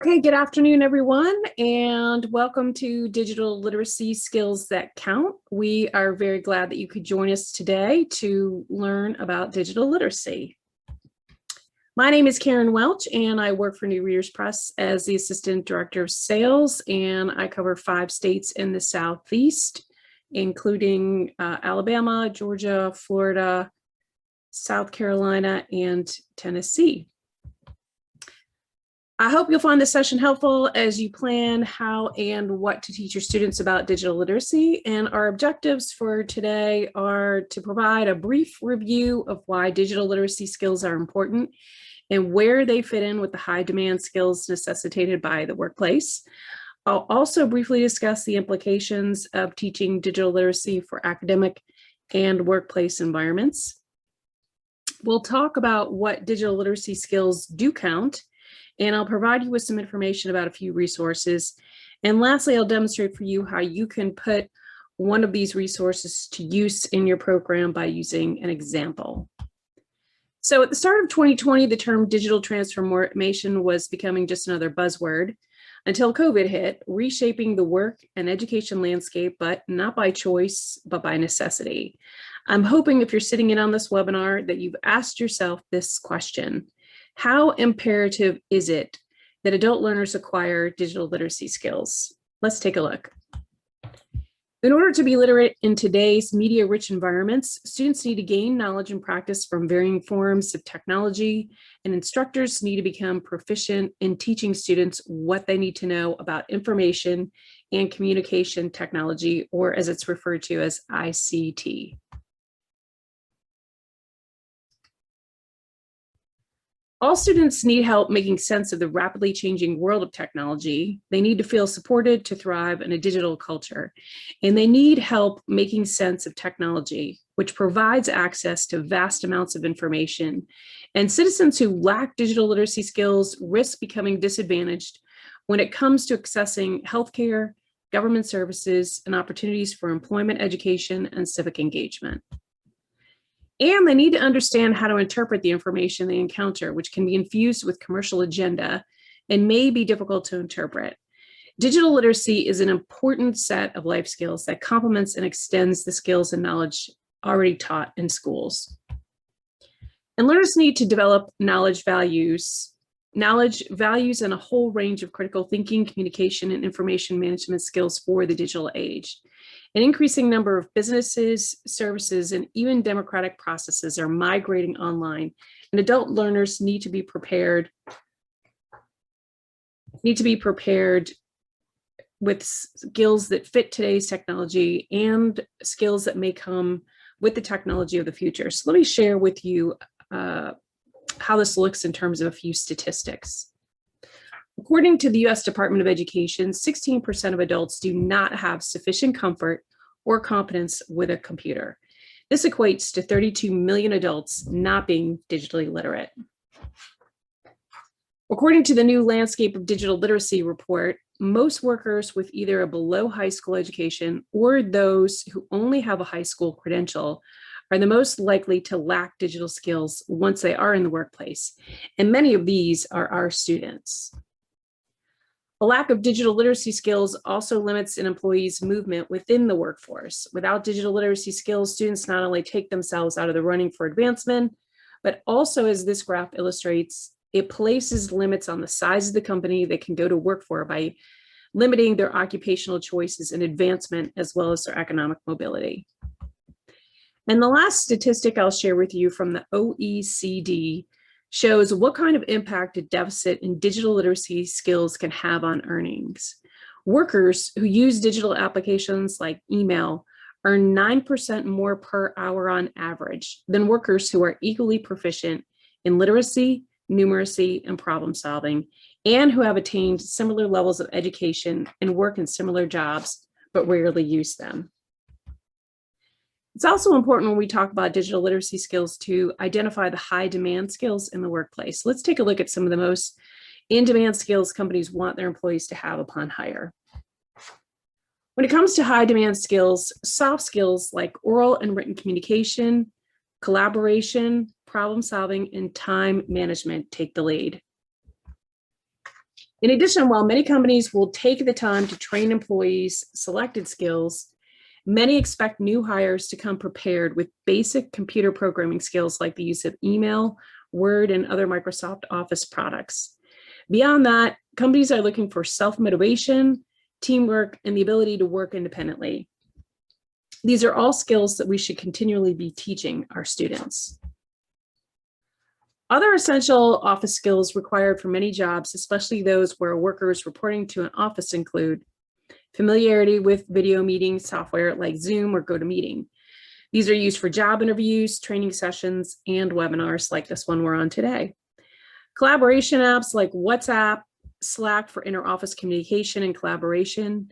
Okay, good afternoon, everyone, and welcome to Digital Literacy Skills That Count. We are very glad that you could join us today to learn about digital literacy. My name is Karen Welch, and I work for New Readers Press as the Assistant Director of Sales, and I cover 5 states in the Southeast, including Alabama, Georgia, Florida, South Carolina, and Tennessee. I hope you'll find this session helpful as you plan how and what to teach your students about digital literacy. And our objectives for today are to provide a brief review of why digital literacy skills are important and where they fit in with the high demand skills necessitated by the workplace. I'll also briefly discuss the implications of teaching digital literacy for academic and workplace environments. We'll talk about what digital literacy skills do count, and I'll provide you with some information about a few resources. And lastly, I'll demonstrate for you how you can put one of these resources to use in your program by using an example. So at the start of 2020, the term digital transformation was becoming just another buzzword until COVID hit, reshaping the work and education landscape, but not by choice, but by necessity. I'm hoping if you're sitting in on this webinar that you've asked yourself this question: how imperative is it that adult learners acquire digital literacy skills? Let's take a look. In order to be literate in today's media-rich environments, students need to gain knowledge and practice from varying forms of technology, and instructors need to become proficient in teaching students what they need to know about information and communication technology, or as it's referred to as ICT. All students need help making sense of the rapidly changing world of technology. They need to feel supported to thrive in a digital culture, and they need help making sense of technology, which provides access to vast amounts of information. And citizens who lack digital literacy skills risk becoming disadvantaged when it comes to accessing healthcare, government services, and opportunities for employment, education, and civic engagement. And they need to understand how to interpret the information they encounter, which can be infused with commercial agenda and may be difficult to interpret. Digital literacy is an important set of life skills that complements and extends the skills and knowledge already taught in schools. And learners need to develop knowledge values, and a whole range of critical thinking, communication, and information management skills for the digital age. An increasing number of businesses, services, and even democratic processes are migrating online, and adult learners need to be prepared with skills that fit today's technology and skills that may come with the technology of the future. So let me share with you how this looks in terms of a few statistics. According to the U.S. Department of Education, 16% of adults do not have sufficient comfort or competence with a computer. This equates to 32 million adults not being digitally literate. According to the new Landscape of Digital Literacy report, most workers with either a below high school education or those who only have a high school credential are the most likely to lack digital skills once they are in the workplace, and many of these are our students. A lack of digital literacy skills also limits an employee's movement within the workforce. Without digital literacy skills, students not only take themselves out of the running for advancement, but also, as this graph illustrates, it places limits on the size of the company they can go to work for by limiting their occupational choices and advancement, as well as their economic mobility. And the last statistic I'll share with you from the OECD shows what kind of impact a deficit in digital literacy skills can have on earnings. Workers who use digital applications like email earn 9% more per hour on average than workers who are equally proficient in literacy, numeracy, and problem solving, and who have attained similar levels of education and work in similar jobs, but rarely use them. It's also important when we talk about digital literacy skills to identify the high demand skills in the workplace. Let's take a look at some of the most in-demand skills companies want their employees to have upon hire. When it comes to high demand skills, soft skills like oral and written communication, collaboration, problem solving, and time management take the lead. In addition, while many companies will take the time to train employees selected skills, many expect new hires to come prepared with basic computer programming skills like the use of email, Word, and other Microsoft Office products. Beyond that, companies are looking for self-motivation, teamwork, and the ability to work independently. These are all skills that we should continually be teaching our students. Other essential office skills required for many jobs, especially those where a worker is reporting to an office, include familiarity with video meeting software like Zoom or GoToMeeting. These are used for job interviews, training sessions, and webinars like this one we're on today. Collaboration apps like WhatsApp, Slack for inter-office communication and collaboration.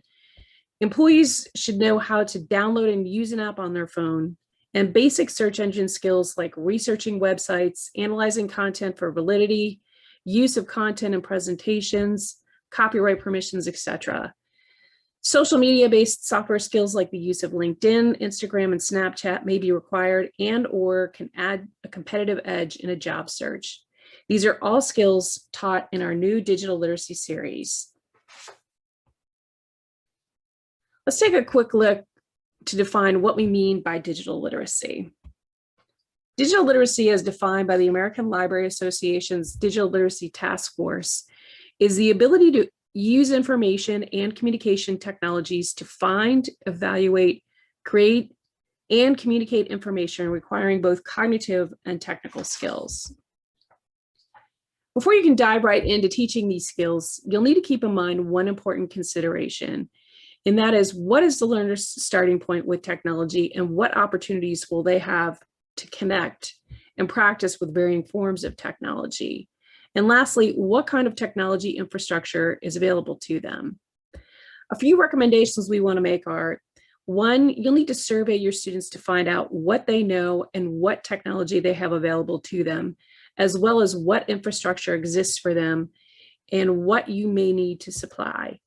Employees should know how to download and use an app on their phone, and basic search engine skills like researching websites, analyzing content for validity, use of content and presentations, copyright permissions, etc. Social media-based software skills like the use of LinkedIn, Instagram, and Snapchat may be required and/or can add a competitive edge in a job search. These are all skills taught in our new digital literacy series. Let's take a quick look to define what we mean by digital literacy. Digital literacy, as defined by the American Library Association's Digital Literacy Task Force, is the ability to use information and communication technologies to find, evaluate, create, and communicate information requiring both cognitive and technical skills. Before you can dive right into teaching these skills, you'll need to keep in mind one important consideration, and that is, what is the learner's starting point with technology, and what opportunities will they have to connect and practice with varying forms of technology? And lastly, what kind of technology infrastructure is available to them? A few recommendations we want to make are, one, you'll need to survey your students to find out what they know and what technology they have available to them, as well as what infrastructure exists for them and what you may need to supply.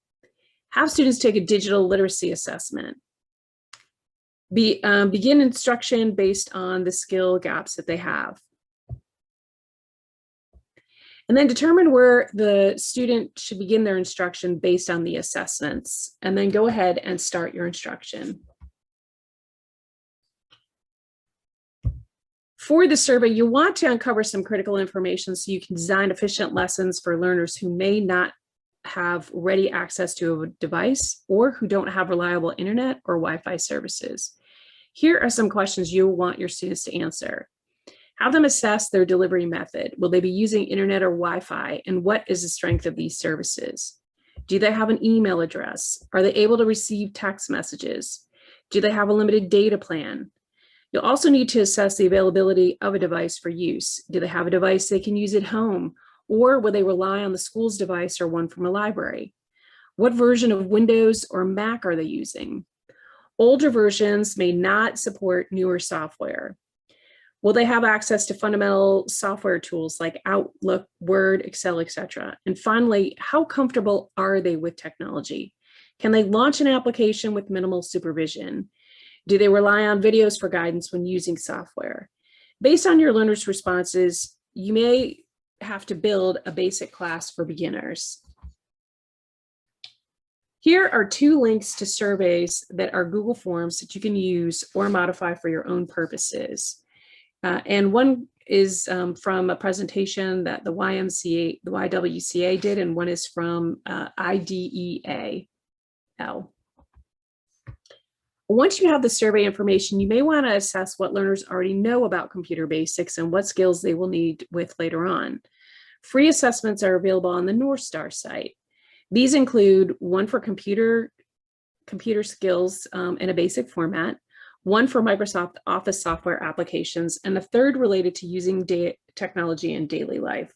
Have students take a digital literacy assessment. Begin instruction based on the skill gaps that they have. And then determine where the student should begin their instruction based on the assessments, and then go ahead and start your instruction. For the survey, you want to uncover some critical information so you can design efficient lessons for learners who may not have ready access to a device or who don't have reliable internet or Wi-Fi services. Here are some questions you'll want your students to answer. Have them assess their delivery method. Will they be using internet or Wi-Fi, and what is the strength of these services? Do they have an email address? Are they able to receive text messages? Do they have a limited data plan? You'll also need to assess the availability of a device for use. Do they have a device they can use at home, or will they rely on the school's device or one from a library? What version of Windows or Mac are they using? Older versions may not support newer software. Will they have access to fundamental software tools like Outlook, Word, Excel, etc.? And finally, how comfortable are they with technology? Can they launch an application with minimal supervision? Do they rely on videos for guidance when using software? Based on your learners' responses, you may have to build a basic class for beginners. Here are 2 links to surveys that are Google Forms that you can use or modify for your own purposes. And one is from a presentation that the YWCA did, and one is from IDEA. Once you have the survey information, you may want to assess what learners already know about computer basics and what skills they will need with later on. Free assessments are available on the North Star site. These include one for computer skills in a basic format, one for Microsoft Office software applications, and a third related to using technology in daily life.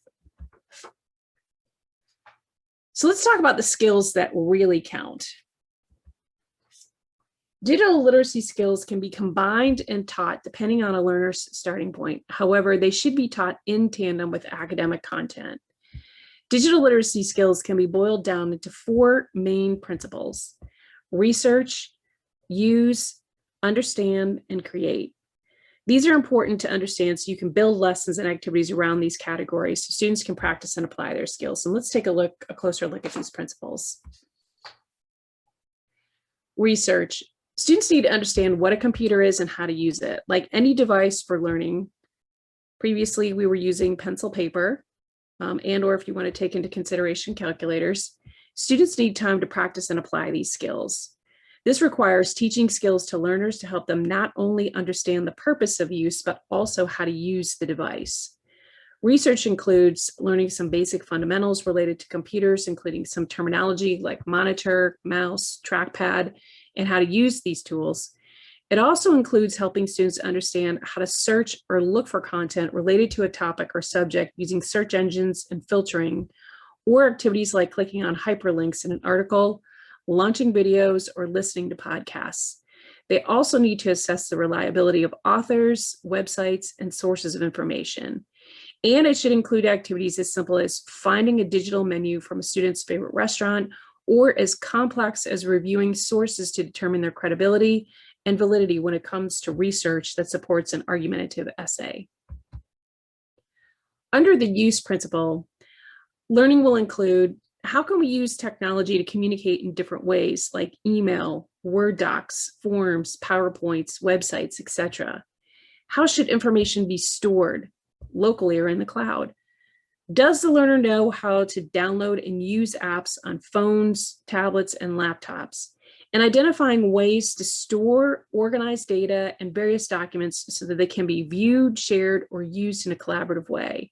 So let's talk about the skills that really count. Digital literacy skills can be combined and taught depending on a learner's starting point. However, they should be taught in tandem with academic content. Digital literacy skills can be boiled down into 4 main principles: research, use, understand, and create. These are important to understand so you can build lessons and activities around these categories so students can practice and apply their skills. And let's take a closer look at these principles. Research. Students need to understand what a computer is and how to use it. Like any device for learning, previously we were using pencil paper, and or if you want to take into consideration calculators. Students need time to practice and apply these skills. This requires teaching skills to learners to help them not only understand the purpose of use, but also how to use the device. Research includes learning some basic fundamentals related to computers, including some terminology like monitor, mouse, trackpad, and how to use these tools. It also includes helping students understand how to search or look for content related to a topic or subject using search engines and filtering, or activities like clicking on hyperlinks in an article, launching videos, or listening to podcasts. They also need to assess the reliability of authors, websites, and sources of information. And it should include activities as simple as finding a digital menu from a student's favorite restaurant, or as complex as reviewing sources to determine their credibility and validity when it comes to research that supports an argumentative essay. Under the use principle, learning will include how can we use technology to communicate in different ways, like email, Word docs, forms, PowerPoints, websites, etc. How should information be stored locally or in the cloud? Does the learner know how to download and use apps on phones, tablets, and laptops? And identifying ways to store, organize data, and various documents so that they can be viewed, shared, or used in a collaborative way.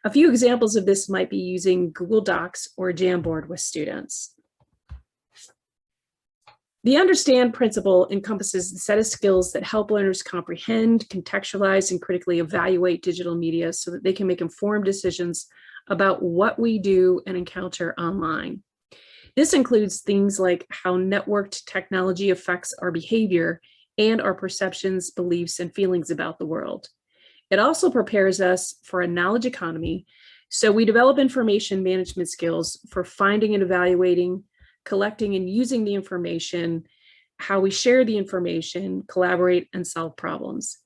A few examples of this might be using Google Docs or Jamboard with students. The understand principle encompasses the set of skills that help learners comprehend, contextualize, and critically evaluate digital media so that they can make informed decisions about what we do and encounter online. This includes things like how networked technology affects our behavior and our perceptions, beliefs, and feelings about the world. It also prepares us for a knowledge economy, so we develop information management skills for finding and evaluating, collecting and using the information, how we share the information, collaborate, and solve problems.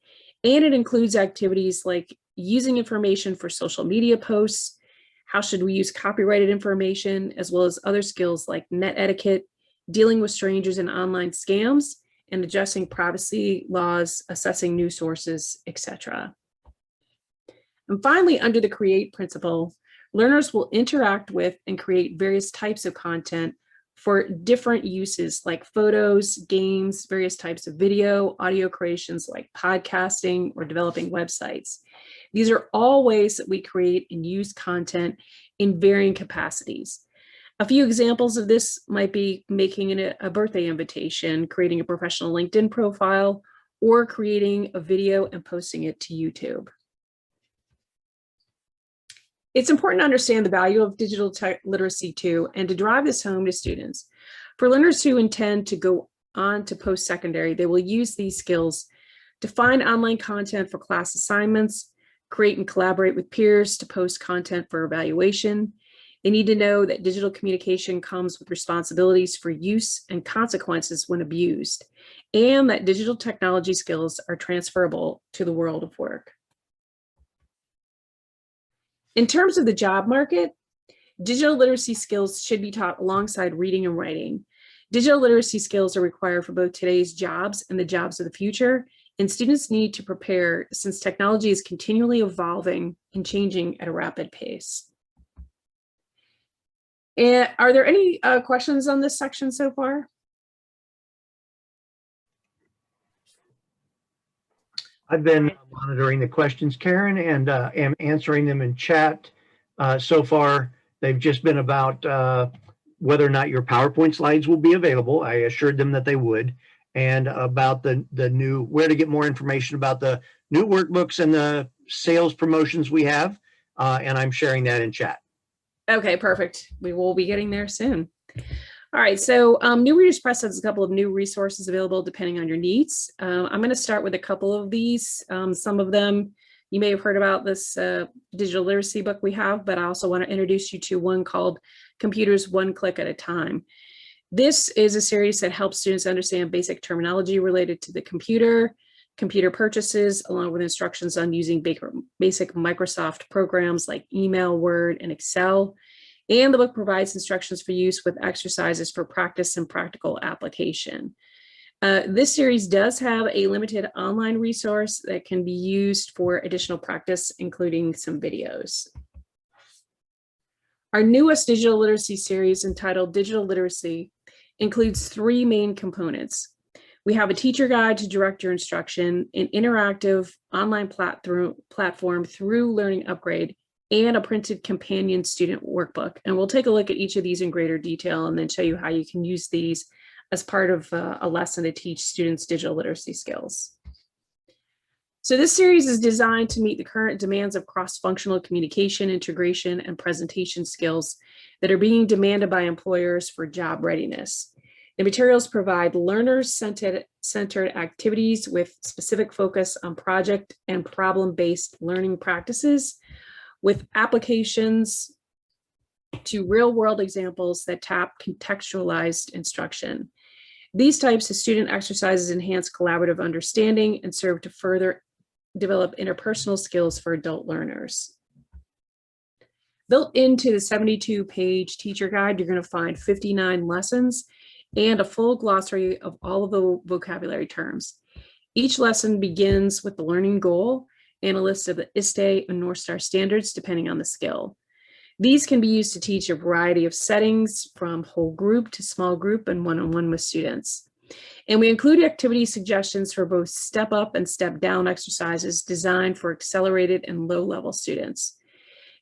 And it includes activities like using information for social media posts, how should we use copyrighted information, as well as other skills like net etiquette, dealing with strangers and online scams, and addressing privacy laws, assessing news sources, etc. And finally, under the create principle, learners will interact with and create various types of content for different uses like photos, games, various types of video, audio creations like podcasting or developing websites. These are all ways that we create and use content in varying capacities. A few examples of this might be making a birthday invitation, creating a professional LinkedIn profile, or creating a video and posting it to YouTube. It's important to understand the value of digital tech literacy too, and to drive this home to students. For learners who intend to go on to post-secondary, they will use these skills to find online content for class assignments, create and collaborate with peers to post content for evaluation. They need to know that digital communication comes with responsibilities for use and consequences when abused, and that digital technology skills are transferable to the world of work. In terms of the job market, digital literacy skills should be taught alongside reading and writing. Digital literacy skills are required for both today's jobs and the jobs of the future, and students need to prepare since technology is continually evolving and changing at a rapid pace. And are there any questions on this section so far? I've been monitoring the questions, Karen, and am answering them in chat. So far, they've just been about whether or not your PowerPoint slides will be available. I assured them that they would, and about the new, where to get more information about the new workbooks and the sales promotions we have, and I'm sharing that in chat. Okay, perfect. We will be getting there soon. All right, so New Readers Press has a couple of new resources available depending on your needs. I'm going to start with a couple of these. Some of them you may have heard about this digital literacy book we have, but I also want to introduce you to one called Computers One Click at a Time. This is a series that helps students understand basic terminology related to the computer, computer purchases, along with instructions on using basic Microsoft programs like email, Word, and Excel. And the book provides instructions for use with exercises for practice and practical application. This series does have a limited online resource that can be used for additional practice, including some videos. Our newest digital literacy series, entitled Digital Literacy, includes 3 main components. We have a teacher guide to direct your instruction, an interactive online platform through Learning Upgrade, and a printed companion student workbook. And we'll take a look at each of these in greater detail and then show you how you can use these as part of a lesson to teach students digital literacy skills. So this series is designed to meet the current demands of cross-functional communication, integration, and presentation skills that are being demanded by employers for job readiness. The materials provide learner-centered activities with specific focus on project and problem-based learning practices, with applications to real-world examples that tap contextualized instruction. These types of student exercises enhance collaborative understanding and serve to further develop interpersonal skills for adult learners. Built into the 72-page teacher guide, you're going to find 59 lessons and a full glossary of all of the vocabulary terms. Each lesson begins with the learning goal and a list of the ISTE and North Star standards, depending on the skill. These can be used to teach a variety of settings, from whole group to small group and one-on-one with students. And we include activity suggestions for both step up and step down exercises designed for accelerated and low-level students.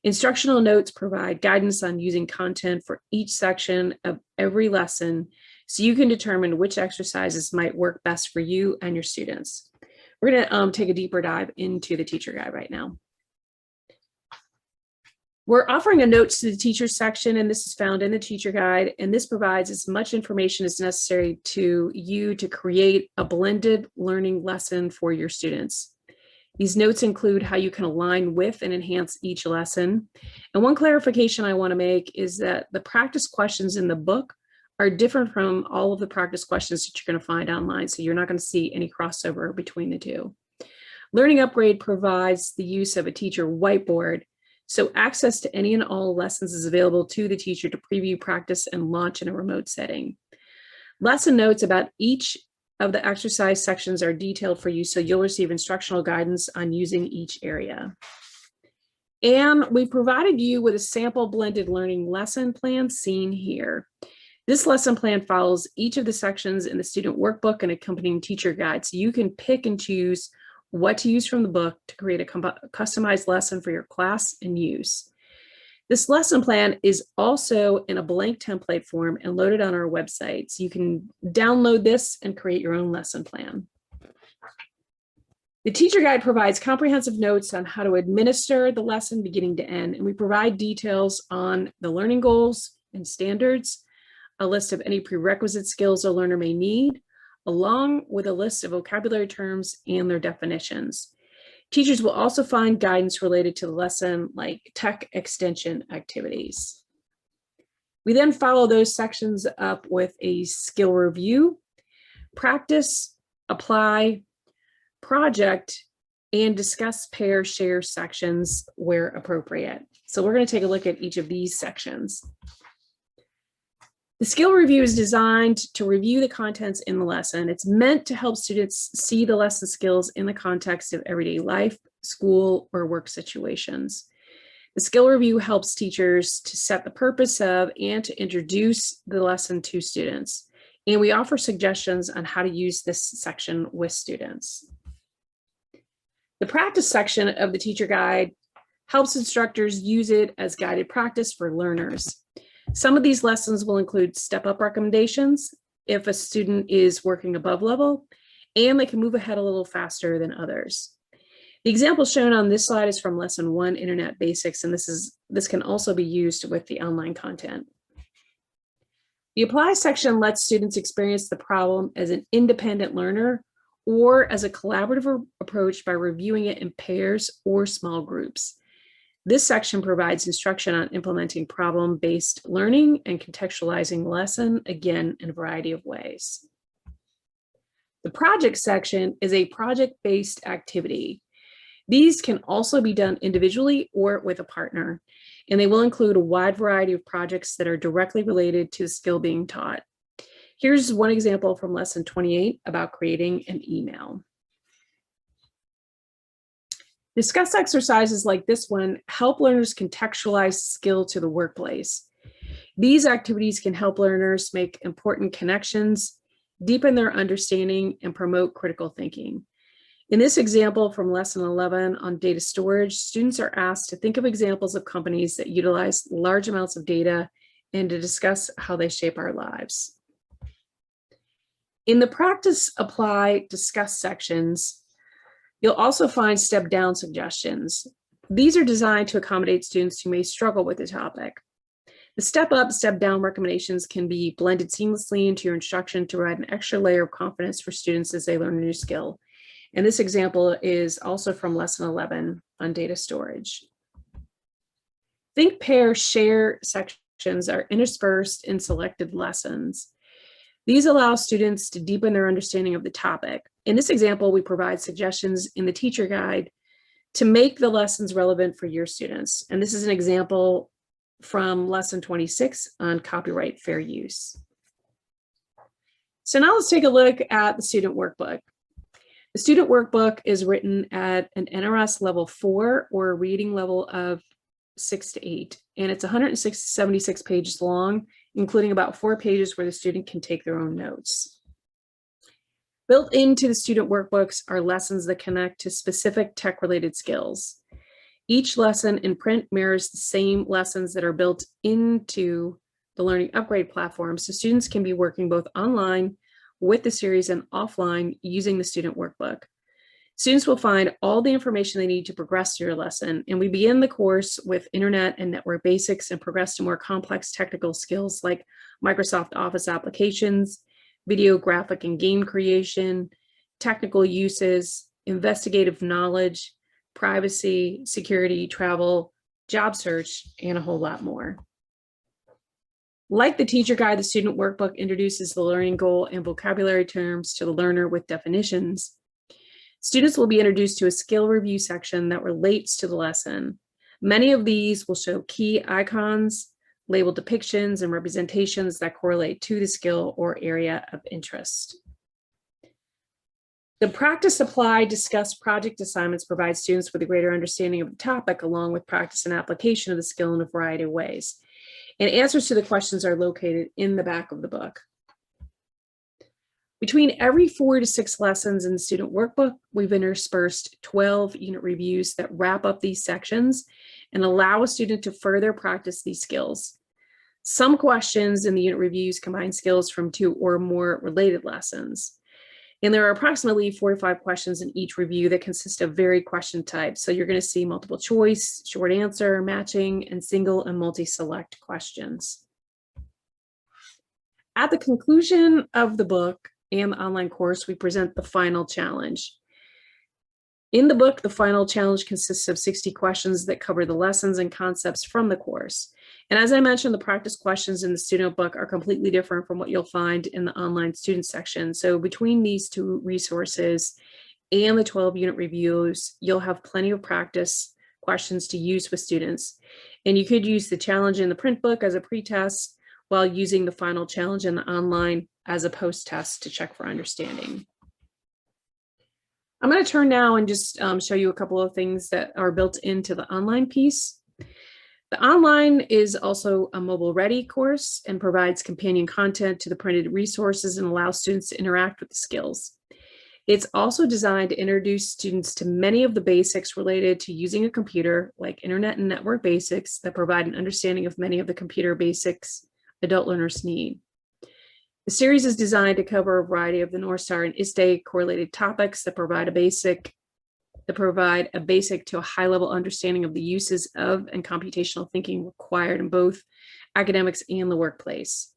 Instructional notes provide guidance on using content for each section of every lesson, so you can determine which exercises might work best for you and your students. We're going to take a deeper dive into the teacher guide right now. We're offering a notes to the teacher section, and this is found in the teacher guide, and this provides as much information as necessary to you to create a blended learning lesson for your students. These notes include how you can align with and enhance each lesson. And one clarification I want to make is that the practice questions in the book are different from all of the practice questions that you're going to find online, so you're not going to see any crossover between the two. Learning Upgrade provides the use of a teacher whiteboard, so access to any and all lessons is available to the teacher to preview, practice, and launch in a remote setting. Lesson notes about each of the exercise sections are detailed for you, so you'll receive instructional guidance on using each area. And we provided you with a sample blended learning lesson plan seen here. This lesson plan follows each of the sections in the student workbook and accompanying teacher guide, so you can pick and choose what to use from the book to create a customized lesson for your class and use. This lesson plan is also in a blank template form and loaded on our website, so you can download this and create your own lesson plan. The teacher guide provides comprehensive notes on how to administer the lesson beginning to end, and we provide details on the learning goals and standards, a list of any prerequisite skills a learner may need, along with a list of vocabulary terms and their definitions. Teachers will also find guidance related to the lesson, like tech extension activities. We then follow those sections up with a skill review, practice, apply, project, and discuss pair share sections where appropriate. So we're going to take a look at each of these sections. The skill review is designed to review the contents in the lesson. It's meant to help students see the lesson skills in the context of everyday life, school, or work situations. The skill review helps teachers to set the purpose of and to introduce the lesson to students. And we offer suggestions on how to use this section with students. The practice section of the teacher guide helps instructors use it as guided practice for learners. Some of these lessons will include step-up recommendations if a student is working above level, and they can move ahead a little faster than others. The example shown on this slide is from Lesson 1, Internet Basics, and this can also be used with the online content. The Apply section lets students experience the problem as an independent learner or as a collaborative approach by reviewing it in pairs or small groups. This section provides instruction on implementing problem-based learning and contextualizing the lesson, again, in a variety of ways. The project section is a project-based activity. These can also be done individually or with a partner, and they will include a wide variety of projects that are directly related to the skill being taught. Here's one example from lesson 28 about creating an email. Discuss exercises like this one help learners contextualize skill to the workplace. These activities can help learners make important connections, deepen their understanding, and promote critical thinking. In this example from lesson 11 on data storage, students are asked to think of examples of companies that utilize large amounts of data and to discuss how they shape our lives. In the practice, apply, discuss sections, you'll also find step down suggestions. These are designed to accommodate students who may struggle with the topic. The step up, step down recommendations can be blended seamlessly into your instruction to provide an extra layer of confidence for students as they learn a new skill. And this example is also from lesson 11 on data storage. Think, pair, share sections are interspersed in selected lessons. These allow students to deepen their understanding of the topic. In this example, we provide suggestions in the teacher guide to make the lessons relevant for your students. And this is an example from lesson 26 on copyright fair use. So now let's take a look at the student workbook. The student workbook is written at an NRS level 4 or a reading level of 6 to 8, and it's 176 pages long, including about 4 pages where the student can take their own notes. Built into the student workbooks are lessons that connect to specific tech-related skills. Each lesson in print mirrors the same lessons that are built into the Learning Upgrade platform, so students can be working both online with the series and offline using the student workbook. Students will find all the information they need to progress through your lesson, and we begin the course with internet and network basics and progress to more complex technical skills like Microsoft Office applications, video, graphic, and game creation, technical uses, investigative knowledge, privacy, security, travel, job search, and a whole lot more. Like the teacher guide, the student workbook introduces the learning goal and vocabulary terms to the learner with definitions. Students will be introduced to a skill review section that relates to the lesson. Many of these will show key icons, labeled depictions, and representations that correlate to the skill or area of interest. The practice, apply, discuss project assignments provide students with a greater understanding of the topic along with practice and application of the skill in a variety of ways. And answers to the questions are located in the back of the book. Between every 4 to 6 lessons in the student workbook, we've interspersed 12 unit reviews that wrap up these sections and allow a student to further practice these skills. Some questions in the unit reviews combine skills from 2 or more related lessons. And there are approximately 4 to 5 questions in each review that consist of varied question types. So you're going to see multiple choice, short answer, matching, and single and multi-select questions. At the conclusion of the book and the online course, we present the final challenge. In the book, the final challenge consists of 60 questions that cover the lessons and concepts from the course. And as I mentioned, the practice questions in the student book are completely different from what you'll find in the online student section. So between these 2 resources and the 12 unit reviews, you'll have plenty of practice questions to use with students. And you could use the challenge in the print book as a pre-test while using the final challenge in the online as a post-test to check for understanding. I'm going to turn now and just show you a couple of things that are built into the online piece. The online is also a mobile-ready course and provides companion content to the printed resources and allows students to interact with the skills. It's also designed to introduce students to many of the basics related to using a computer, like internet and network basics, that provide an understanding of many of the computer basics adult learners need. The series is designed to cover a variety of the North Star and ISTE correlated topics that provide a basic to a high level understanding of the uses of and computational thinking required in both academics and the workplace.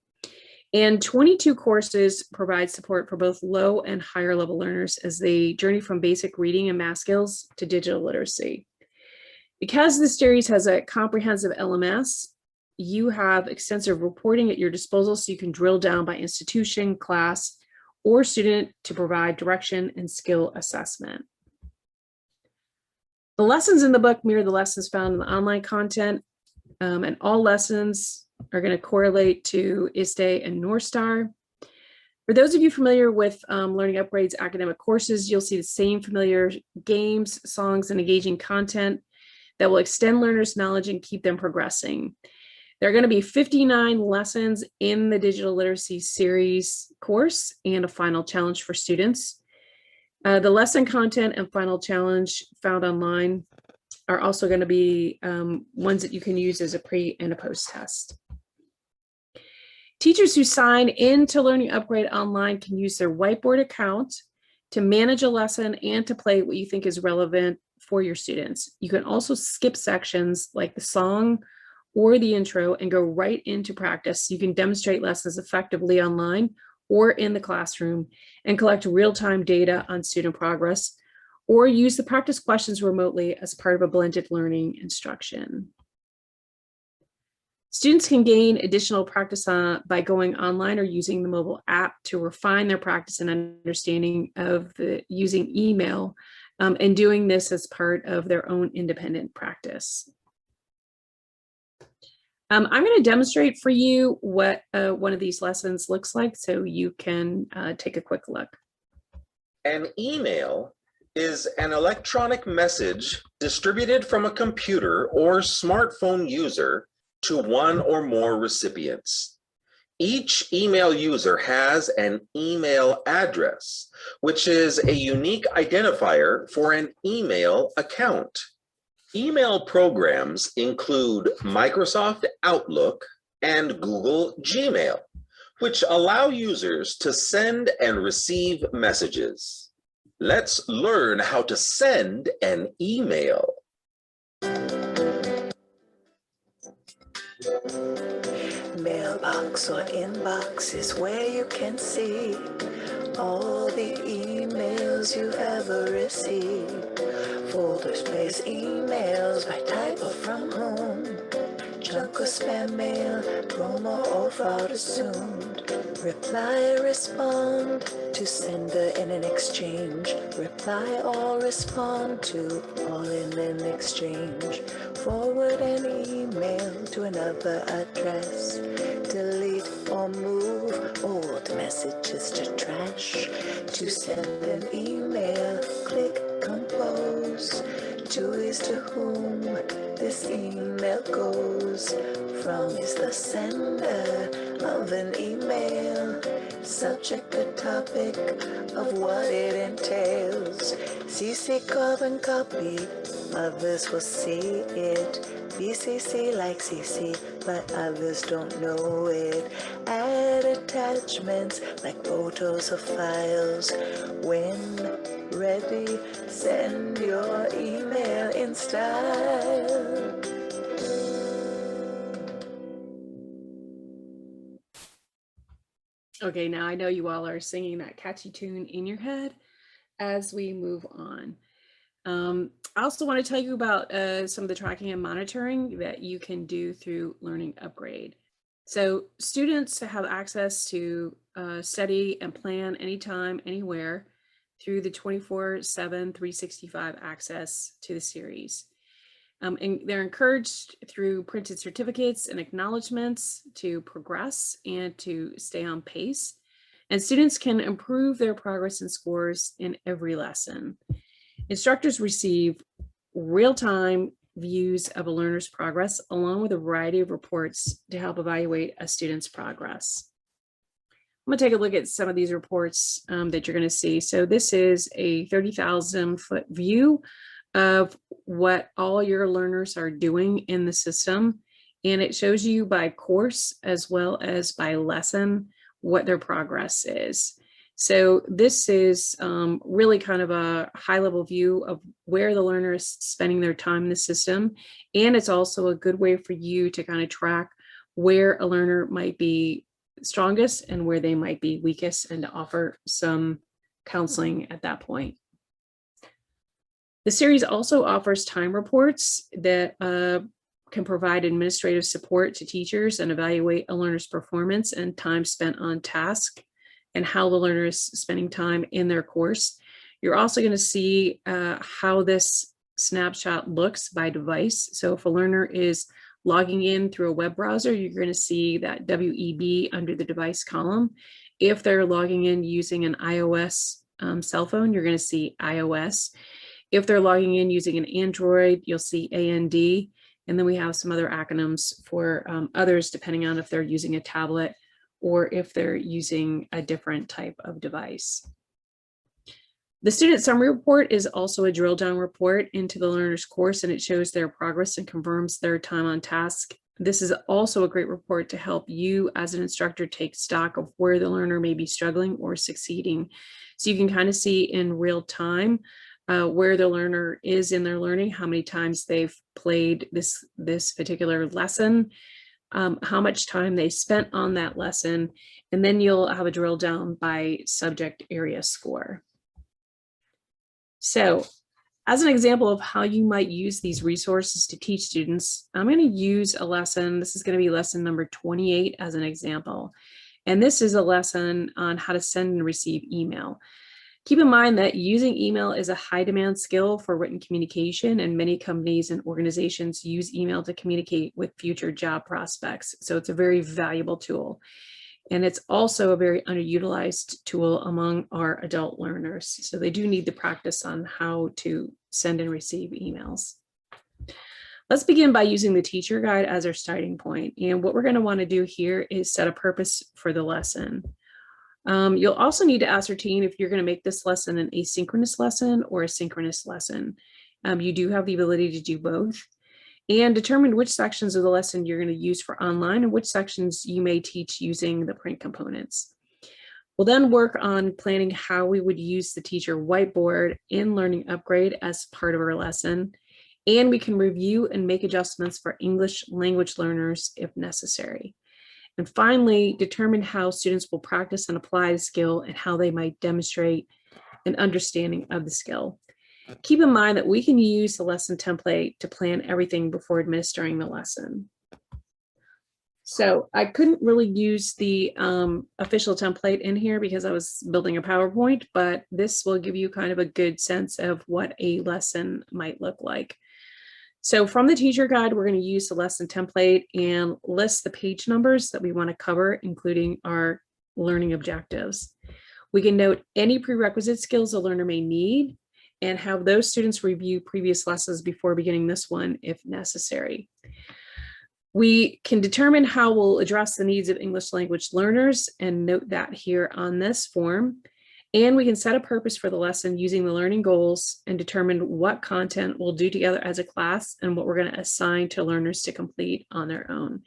And 22 courses provide support for both low and higher level learners as they journey from basic reading and math skills to digital literacy. Because this series has a comprehensive LMS, you have extensive reporting at your disposal so you can drill down by institution, class, or student to provide direction and skill assessment. The lessons in the book mirror the lessons found in the online content, and all lessons are going to correlate to ISTE and North Star. For those of you familiar with Learning Upgrade's academic courses, you'll see the same familiar games, songs, and engaging content that will extend learners' knowledge and keep them progressing. There are going to be 59 lessons in the digital literacy series course and a final challenge for students. The lesson content and final challenge found online are also going to be ones that you can use as a pre and a post test. Teachers who sign into Learning Upgrade online can use their whiteboard account to manage a lesson and to play what you think is relevant for your students. You can also skip sections like the song or the intro and go right into practice. You can demonstrate lessons effectively online or in the classroom and collect real-time data on student progress, or use the practice questions remotely as part of a blended learning instruction. Students can gain additional practice by going online or using the mobile app to refine their practice and understanding of using email, and doing this as part of their own independent practice. I'm going to demonstrate for you what one of these lessons looks like so you can take a quick look. An email is an electronic message distributed from a computer or smartphone user to one or more recipients. Each email user has an email address, which is a unique identifier for an email account. Email programs include Microsoft Outlook and Google Gmail, which allow users to send and receive messages. Let's learn how to send an email. Mailbox or inbox is where you can see all the emails you've ever received. Folders place emails by type or from whom. Junk or spam mail, promo or fraud assumed. Reply, respond to sender in an exchange. Reply or respond to all in an exchange. Forward an email to another address. Delete or move old messages to trash. To send an email, click compose. To is to whom this email goes. From is the sender of an email. Subject the topic of what it entails. CC carbon copy, others will see it. BCC like CC, but others don't know it. Add attachments like photos or files. When ready, send your email in style. Okay, now I know you all are singing that catchy tune in your head as we move on. I also want to tell you about some of the tracking and monitoring that you can do through Learning Upgrade. So students have access to study and plan anytime, anywhere through the 24/7, 365 access to the series. And they're encouraged through printed certificates and acknowledgements to progress and to stay on pace. And students can improve their progress and scores in every lesson. Instructors receive real-time views of a learner's progress along with a variety of reports to help evaluate a student's progress. I'm going to take a look at some of these reports that you're going to see. So this is a 30,000-foot view of what all your learners are doing in the system. And it shows you by course as well as by lesson what their progress is. So this is really kind of a high-level view of where the learner is spending their time in the system. And it's also a good way for you to kind of track where a learner might be strongest and where they might be weakest, and to offer some counseling at that point. The series also offers time reports that can provide administrative support to teachers and evaluate a learner's performance and time spent on task. and how the learner is spending time in their course. You're also going to see how this snapshot looks by device. So if a learner is logging in through a web browser, you're going to see that WEB under the device column. If they're logging in using an iOS cell phone, you're going to see iOS. If they're logging in using an Android, you'll see AND. And then we have some other acronyms for others, depending on if they're using a tablet or if they're using a different type of device. The student summary report is also a drill down report into the learner's course, and it shows their progress and confirms their time on task. This is also a great report to help you as an instructor take stock of where the learner may be struggling or succeeding. So you can kind of see in real time where the learner is in their learning, how many times they've played this particular lesson, how much time they spent on that lesson, and then you'll have a drill down by subject area score. So as an example of how you might use these resources to teach students, I'm going to use a lesson. This is going to be lesson number 28 as an example. And this is a lesson on how to send and receive email. Keep in mind that using email is a high demand skill for written communication, and many companies and organizations use email to communicate with future job prospects. So it's a very valuable tool. And it's also a very underutilized tool among our adult learners. So they do need the practice on how to send and receive emails. Let's begin by using the teacher guide as our starting point. And what we're going to want to do here is set a purpose for the lesson. You'll also need to ascertain if you're going to make this lesson an asynchronous lesson or a synchronous lesson. You do have the ability to do both. And determine which sections of the lesson you're going to use for online and which sections you may teach using the print components. We'll then work on planning how we would use the teacher whiteboard in Learning Upgrade as part of our lesson. And we can review and make adjustments for English language learners if necessary. And finally, determine how students will practice and apply the skill and how they might demonstrate an understanding of the skill. Keep in mind that we can use the lesson template to plan everything before administering the lesson. So I couldn't really use the official template in here because I was building a PowerPoint, but this will give you kind of a good sense of what a lesson might look like. So from the teacher guide, we're going to use the lesson template and list the page numbers that we want to cover, including our learning objectives. We can note any prerequisite skills a learner may need and have those students review previous lessons before beginning this one if necessary. We can determine how we'll address the needs of English language learners and note that here on this form. And we can set a purpose for the lesson using the learning goals and determine what content we'll do together as a class and what we're going to assign to learners to complete on their own.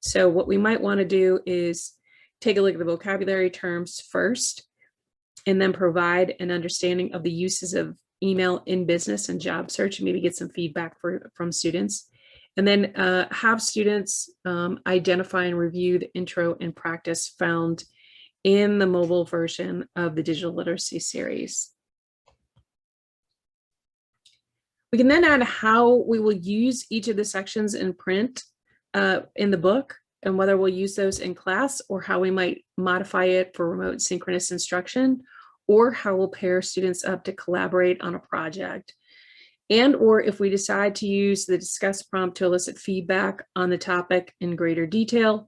So what we might want to do is take a look at the vocabulary terms first, and then provide an understanding of the uses of email in business and job search, and maybe get some feedback from students. And then have students identify and review the intro and practice found in the mobile version of the digital literacy series. We can then add how we will use each of the sections in print in the book, and whether we'll use those in class or how we might modify it for remote synchronous instruction, or how we'll pair students up to collaborate on a project. And or if we decide to use the discuss prompt to elicit feedback on the topic in greater detail,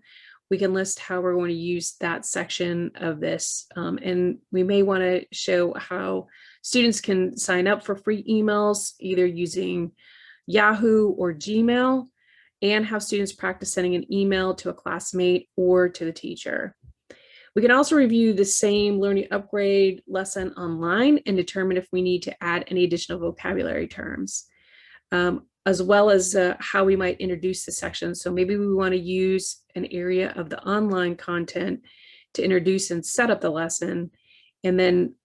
we can list how we're going to use that section of this. And we may want to show how students can sign up for free emails, either using Yahoo or Gmail, and have students practice sending an email to a classmate or to the teacher. We can also review the same Learning Upgrade lesson online and determine if we need to add any additional vocabulary terms, as well as how we might introduce the section. So maybe we want to use an area of the online content to introduce and set up the lesson, and then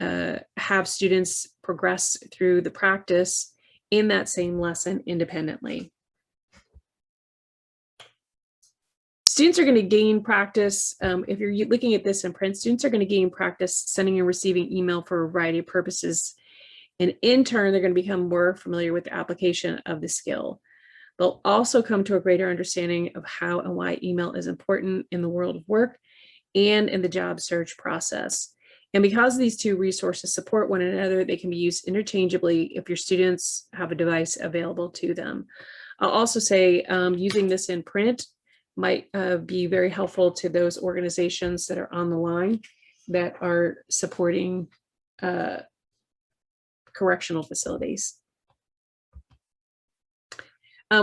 have students progress through the practice in that same lesson independently. Students are going to gain practice. If you're looking at this in print, students are going to gain practice sending and receiving email for a variety of purposes. And in turn, they're going to become more familiar with the application of the skill. They'll also come to a greater understanding of how and why email is important in the world of work, and in the job search process. And because these two resources support one another, they can be used interchangeably if your students have a device available to them. I'll also say using this in print might be very helpful to those organizations that are on the line that are supporting correctional facilities.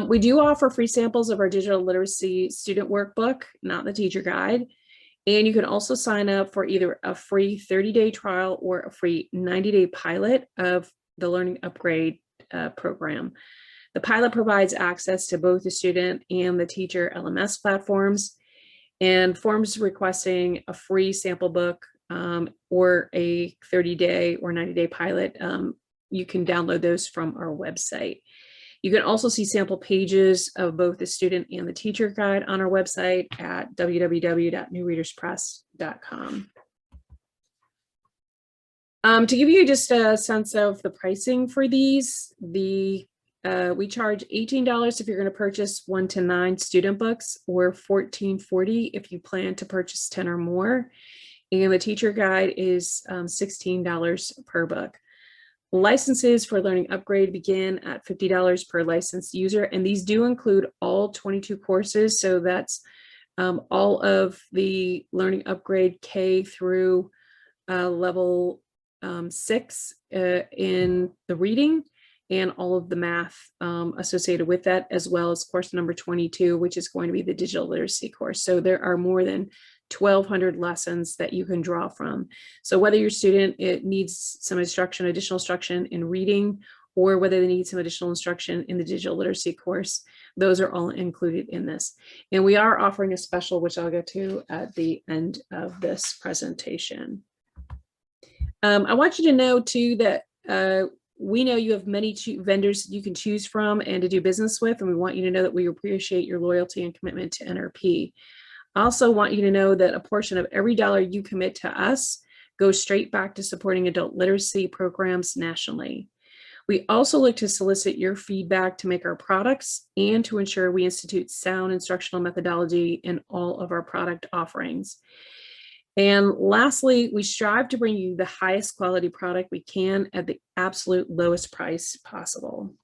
We do offer free samples of our digital literacy student workbook, not the teacher guide. And you can also sign up for either a free 30-day trial or a free 90-day pilot of the Learning Upgrade program. The pilot provides access to both the student and the teacher LMS platforms, and forms requesting a free sample book or a 30-day or 90-day pilot. You can download those from our website. You can also see sample pages of both the student and the teacher guide on our website at www.newreaderspress.com. To give you just a sense of the pricing for these, we charge $18 if you're going to purchase 1 to 9 student books, or $14.40 if you plan to purchase 10 or more. And the teacher guide is $16 per book. Licenses for Learning Upgrade begin at $50 per licensed user, and these do include all 22 courses. So that's all of the Learning Upgrade K through level 6 in the reading, and all of the math associated with that, as well as course number 22, which is going to be the digital literacy course. So there are more than 1,200 lessons that you can draw from. So whether your student needs some instruction, additional instruction in reading, or whether they need some additional instruction in the digital literacy course, those are all included in this. And we are offering a special, which I'll get to at the end of this presentation. I want you to know too that we know you have many vendors you can choose from and to do business with, and we want you to know that we appreciate your loyalty and commitment to NRP. I also want you to know that a portion of every dollar you commit to us goes straight back to supporting adult literacy programs nationally. We also look to solicit your feedback to make our products and to ensure we institute sound instructional methodology in all of our product offerings. And lastly, we strive to bring you the highest quality product we can at the absolute lowest price possible.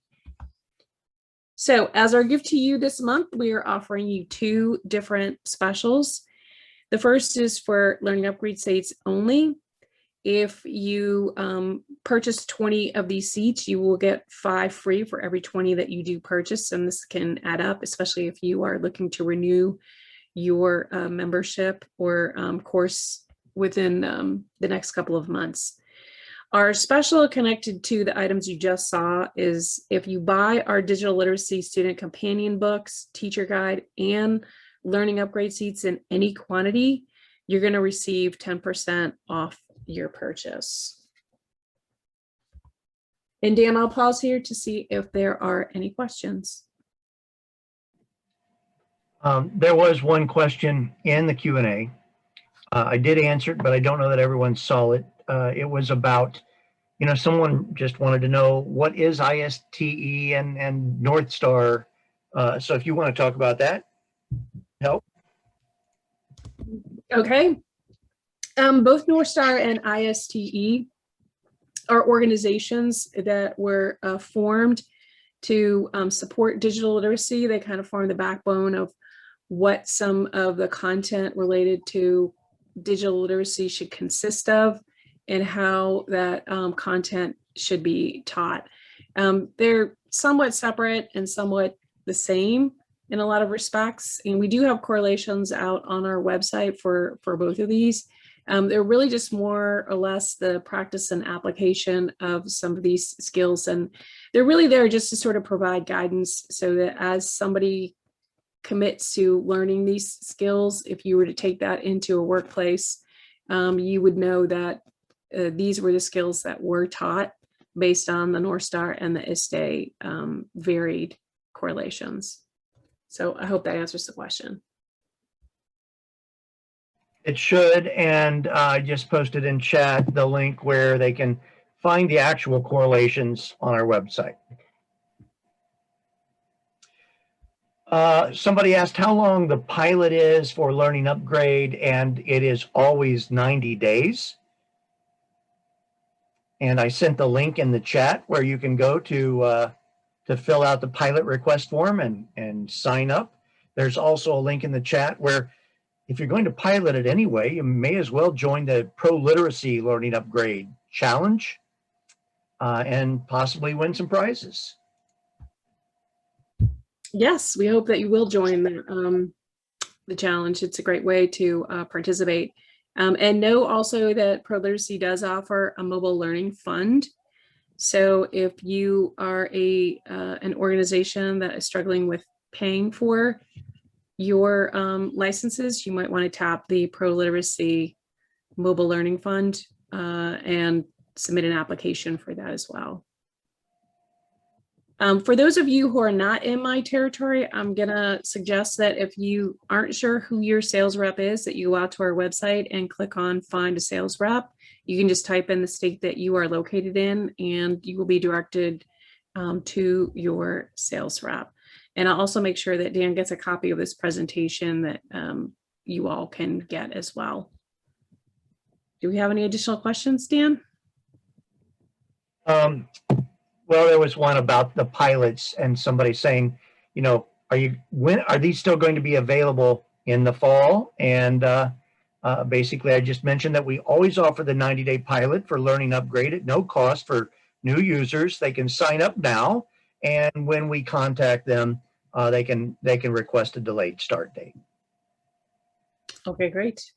So as our gift to you this month, we are offering you 2 different specials. The first is for Learning Upgrade seats only. If you purchase 20 of these seats, you will get 5 free for every 20 that you do purchase. And this can add up, especially if you are looking to renew your membership or course within the next couple of months. Our special connected to the items you just saw is if you buy our digital literacy student companion books, teacher guide, and Learning Upgrade seats in any quantity, you're going to receive 10% off your purchase. And Dan, I'll pause here to see if there are any questions. There was one question in the Q&A. I did answer it, but I don't know that everyone saw it. It was about, someone just wanted to know what is ISTE and North Star. So if you want to talk about that, help. Okay. Both North Star and ISTE are organizations that were formed to support digital literacy. They kind of form the backbone of what some of the content related to digital literacy should consist of and how that content should be taught. They're somewhat separate and somewhat the same in a lot of respects. And we do have correlations out on our website for both of these. They're really just more or less the practice and application of some of these skills. And they're really there just to sort of provide guidance so that as somebody commits to learning these skills, if you were to take that into a workplace, you would know that these were the skills that were taught based on the North Star and the ISTE varied correlations. So I hope that answers the question. It should, and I just posted in chat the link where they can find the actual correlations on our website. Somebody asked how long the pilot is for Learning Upgrade, and it is always 90 days. And I sent the link in the chat where you can go to fill out the pilot request form and sign up. There's also a link in the chat where if you're going to pilot it anyway, you may as well join the Pro Literacy Learning Upgrade Challenge and possibly win some prizes. Yes, we hope that you will join the challenge. It's a great way to participate. And know also that Pro Literacy does offer a mobile learning fund. So if you are an organization that is struggling with paying for your licenses, you might want to tap the Pro Literacy Mobile Learning Fund and submit an application for that as well. For those of you who are not in my territory, I'm gonna suggest that if you aren't sure who your sales rep is, that you go out to our website and click on Find a Sales Rep. You can just type in the state that you are located in and you will be directed to your sales rep. And I'll also make sure that Dan gets a copy of this presentation that you all can get as well. Do we have any additional questions, Dan? Well, there was one about the pilots and somebody saying, you know, when are these still going to be available in the fall? And basically, I just mentioned that we always offer the 90-day pilot for Learning Upgrade at no cost for new users. They can sign up now, and when we contact them, they can request a delayed start date. Okay, great.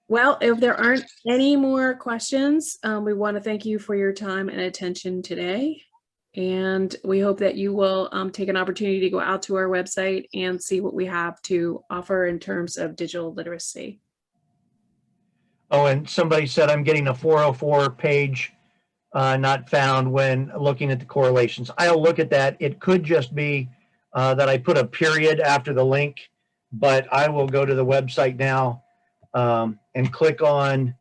Well, if there aren't any more questions, we want to thank you for your time and attention today. And we hope that you will take an opportunity to go out to our website and see what we have to offer in terms of digital literacy. Oh, and somebody said I'm getting a 404 page not found when looking at the correlations. I'll look at that. It could just be that I put a period after the link, but I will go to the website now and click on,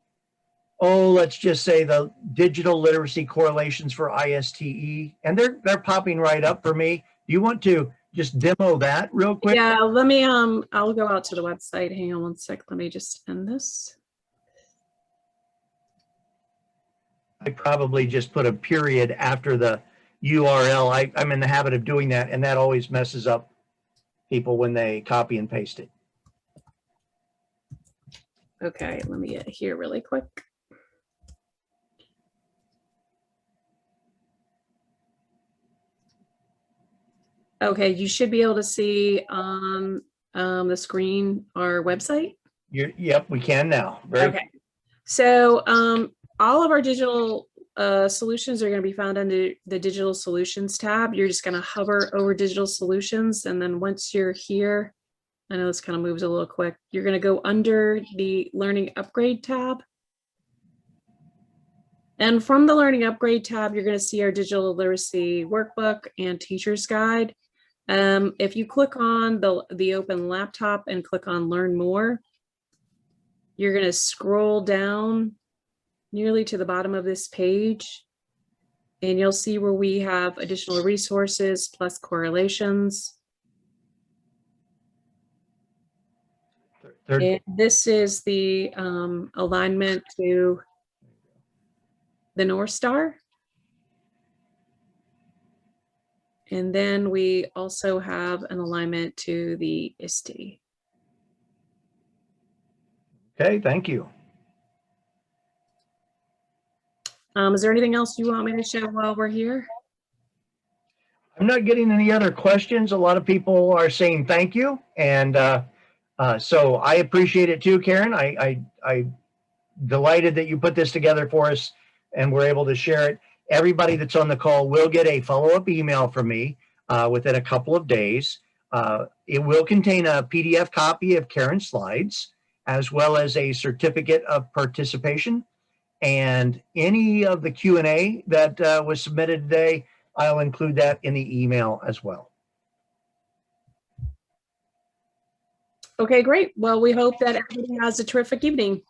let's just say the digital literacy correlations for ISTE, and they're popping right up for me. Do you want to just demo that real quick? Yeah, let me, I'll go out to the website. Hang on one sec. Let me just end this. I probably just put a period after the URL. I'm in the habit of doing that, and that always messes up people when they copy and paste it. Okay, let me get here really quick. Okay, you should be able to see on the screen our website. Yep, we can now. Okay, so all of our digital solutions are going to be found under the Digital Solutions tab. You're just going to hover over Digital Solutions, and then once you're here, I know this kind of moves a little quick, you're going to go under the Learning Upgrade tab. And from the Learning Upgrade tab, you're going to see our Digital Literacy Workbook and Teacher's Guide. If you click on the open laptop and click on Learn More, you're going to scroll down nearly to the bottom of this page, and you'll see where we have additional resources plus correlations. And this is the alignment to the North Star. And then we also have an alignment to the ISTE. Okay, thank you. Is there anything else you want me to show while we're here? I'm not getting any other questions. A lot of people are saying thank you. And so I appreciate it too, Karen. I'm delighted that you put this together for us and we're able to share it. Everybody that's on the call will get a follow-up email from me within a couple of days. It will contain a PDF copy of Karen's slides, as well as a certificate of participation. And any of the Q&A that was submitted today, I'll include that in the email as well. Okay, great. Well, we hope that everybody has a terrific evening.